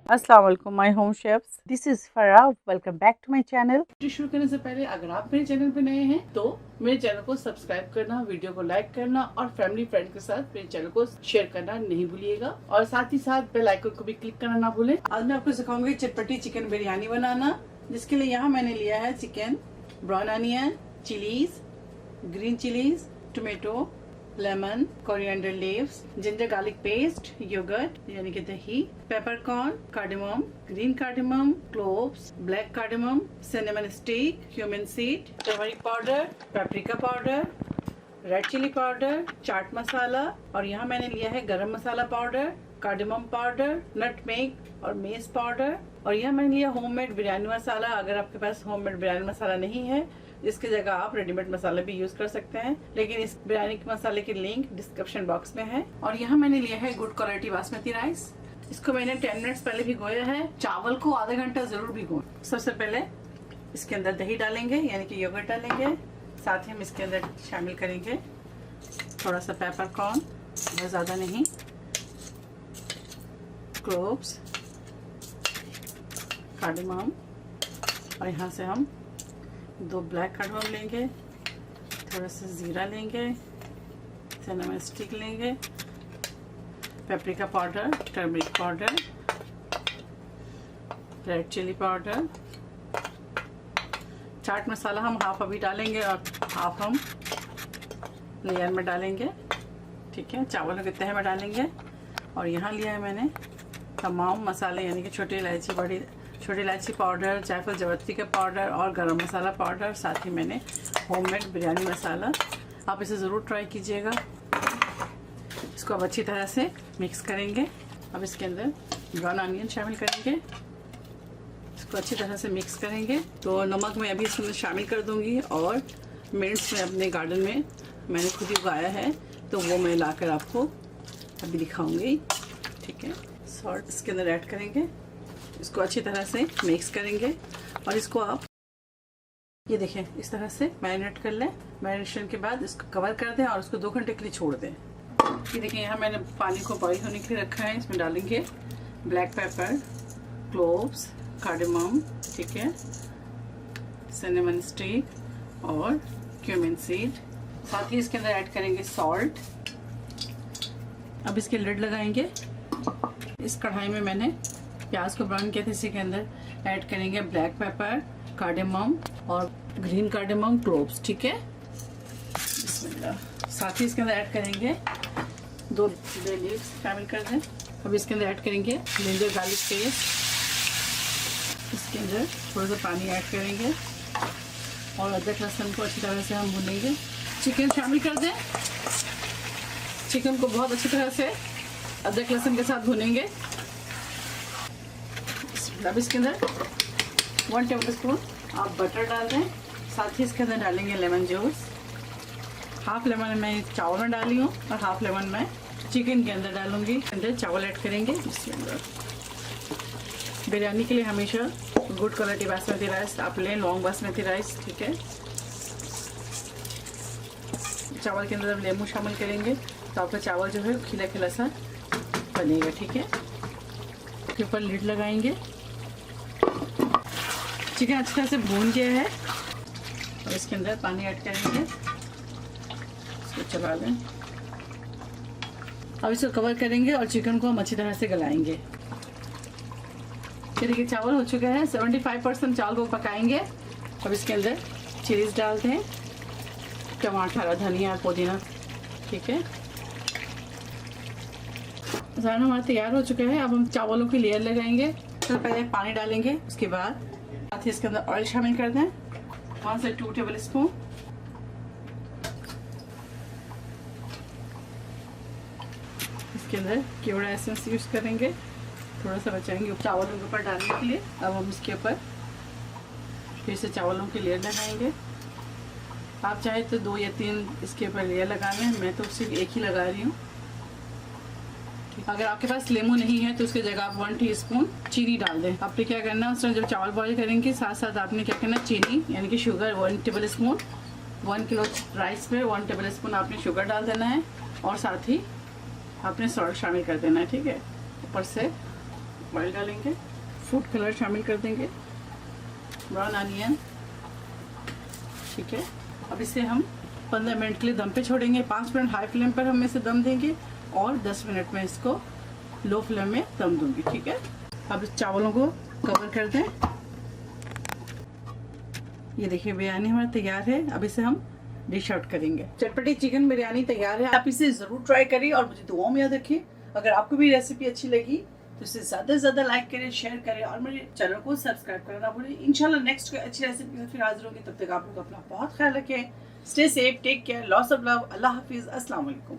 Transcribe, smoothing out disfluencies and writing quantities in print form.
अस्सलाम वालेकुम my home chefs, this is Farah. Welcome back to my channel. Video शुरू करने से पहले अगर आप मेरे चैनल पे नए हैं तो मेरे चैनल को सब्सक्राइब करना, वीडियो को लाइक करना और फैमिली फ्रेंड के साथ मेरे चैनल को शेयर करना नहीं भूलिएगा और साथ ही साथ बेल आइकन को भी क्लिक करना ना भूलें। आज मैं आपको सिखाऊंगी चटपटी चिकन बिरयानी बनाना, जिसके लिए यहाँ मैंने लिया है chicken, brown onion, chillies, green chillies, tomato, lemon, coriander leaves, ginger garlic paste, yogurt यानी कि दही, peppercorn, cardamom, green cardamom, cloves, black cardamom, cinnamon stick, cumin seed, turmeric powder, paprika powder, red chilli powder, chaat masala और यहाँ मैंने लिया है garam masala powder, cardamom powder, nutmeg और mace powder और यहाँ मैंने लिया होममेड बिरयानी मसाला। अगर आपके पास होममेड बिरयानी मसाला नहीं है, इसकी जगह आप रेडीमेड मसाले भी यूज कर सकते हैं, लेकिन इस बिरयानी के मसाले की लिंक डिस्क्रिप्शन बॉक्स में है। और यहाँ मैंने लिया है गुड क्वालिटी बासमती राइस। इसको मैंने 10 मिनट्स पहले भिगोया है। चावल को आधा घंटा जरूर भिगो। सबसे पहले इसके अंदर दही डालेंगे यानी कि योगर्ट डालेंगे, साथ ही हम इसके अंदर शामिल करेंगे थोड़ा सा पेपरकॉर्न, बहुत ज्यादा नहीं, क्लोव्स, कार्डेमम और यहाँ से हम 2 ब्लैक कार्डेमम लेंगे, थोड़ा सा जीरा लेंगे, सिनेमन स्टिक लेंगे, paprika powder, turmeric powder, red chilli powder, chaat masala हम हाफ अभी डालेंगे और हाफ हम लेयर में डालेंगे, ठीक है, चावलों के तह में डालेंगे। और यहाँ लिया है मैंने तमाम मसाले यानी कि छोटी इलायची पाउडर, जायफल जावित्री का पाउडर और गरम मसाला पाउडर, साथ ही मैंने होममेड बिरयानी मसाला। आप इसे ज़रूर ट्राई कीजिएगा। इसको अब अच्छी तरह से मिक्स करेंगे। अब इसके अंदर ब्राउन अनियन शामिल करेंगे, इसको अच्छी तरह से मिक्स करेंगे। तो नमक मैं अभी इसमें शामिल कर दूंगी और मिर्च में अपने गार्डन में मैंने खुद ही उगाया है, तो वो मैं लाकर आपको अभी दिखाऊंगी, ठीक है। सॉल्ट इसके अंदर ऐड करेंगे, इसको अच्छी तरह से मिक्स करेंगे और इसको आप ये देखें इस तरह से मैरिनेट कर लें। मैरिनेशन के बाद इसको कवर कर दें और उसको 2 घंटे के लिए छोड़ दें। ये देखें यहाँ मैंने पानी को बॉईल होने के लिए रखा है। इसमें डालेंगे ब्लैक पेपर, क्लोव्स, कार्डेमम, ठीक है, सिनेमन स्टिक और क्यूमिन सीड, साथ ही इसके अंदर ऐड करेंगे सॉल्ट। अब इसके लिड लगाएंगे। इस कढ़ाई में मैंने प्याज को ब्राउन किया था, इसी के अंदर ऐड करेंगे ब्लैक पेपर, कार्डेमम और ग्रीन कार्डेमम, क्लोव्स, ठीक है। साथ ही इसके अंदर ऐड करेंगे 2 बे लीव्स शामिल कर दें। अब इसके अंदर ऐड करेंगे जिंजर गार्लिक पेस्ट, इसके अंदर थोड़ा सा पानी ऐड करेंगे और अदरक लहसुन को अच्छी तरह से हम भूनेंगे। चिकन शामिल कर दें। चिकन को बहुत अच्छी तरह से अदरक लहसुन के साथ भूनेंगे। अब इसके अंदर 1 टेबल स्पून आप बटर डाल दें, साथ ही इसके अंदर डालेंगे लेमन जूस। हाफ लेमन मैं चावल में डाली हूँ और हाफ लेमन मैं चिकन के अंदर डालूंगी। अंदर चावल ऐड करेंगे इसके अंदर। बिरयानी के लिए हमेशा गुड क्वालिटी बासमती राइस आप लें, लॉन्ग बासमती राइस, ठीक है। चावल के अंदर लेमू शामिल करेंगे तो आपका चावल जो है खिला खिला सा बनेगा, ठीक है। उसके ऊपर लिड लगाएंगे। चिकन अच्छी तरह से भून गया है और इसके अंदर पानी ऐड करेंगे, इसको चला लें। अब इसको कवर करेंगे और चिकन को हम अच्छी तरह से गलाएंगे। देखिए चावल हो चुका है, 75% चावल को पकाएंगे। अब इसके अंदर चिलीज डालते हैं, टमाटर, धनिया, पुदीना, ठीक है। मसाला हमारा तैयार हो चुका है। अब हम चावलों की लेयर लगाएंगे। तो पहले पानी डालेंगे, उसके बाद साथ ही इसके अंदर ऑयल शामिल कर दें, 1 से 2 टेबल स्पून। इसके अंदर केवड़ा एसेंस यूज करेंगे, थोड़ा सा बचाएंगे चावलों के ऊपर डालने के लिए। अब हम इसके ऊपर फिर से चावलों की लेयर लगाएंगे। आप चाहे तो 2 या 3 इसके ऊपर लेयर लगा लें, मैं तो सिर्फ एक ही लगा रही हूँ। अगर आपके पास लेमू नहीं है तो उसकी जगह आप 1 टीस्पून चीनी डाल दें। आपने क्या करना है, उसमें जब चावल बॉईल करेंगे साथ साथ आपने क्या करना है, चीनी यानी कि sugar 1 table spoon, 1 kilo rice पे 1 टेबल स्पून आपने शुगर डाल देना है और साथ ही आपने सॉल्ट शामिल कर देना है, ठीक है। ऊपर से ऑयल डालेंगे, फूड कलर शामिल कर देंगे, ब्राउन अनियन। ठीक है, अब इसे हम 15 मिनट के लिए दम पे छोड़ेंगे। 5 मिनट हाई फ्लेम पर हम इसे दम देंगे और 10 मिनट में इसको लो फ्लेम में दम दूंगी। ठीक है, अब इस चावलों को कवर कर दें। ये देखिए बिरयानी हमारा तैयार है। अब इसे हम डिश आउट करेंगे। चटपटी चिकन बिरयानी तैयार है। आप इसे ज़रूर ट्राई करिए और मुझे दुआओं में याद रखिए। अगर आपको भी रेसिपी अच्छी लगी तो इसे ज़्यादा से ज़्यादा लाइक करें, शेयर करें और मेरे चैनल को सब्सक्राइब करना भूलें। इंशाल्लाह नेक्स्ट कोई अच्छी रेसिपी से फिर हाजिर होंगी। तब तक आप लोग अपना बहुत ख्याल रखें। Stay safe, take care, lots of love, अल्लाह हाफिज़, अस्सलाम वालेकुम।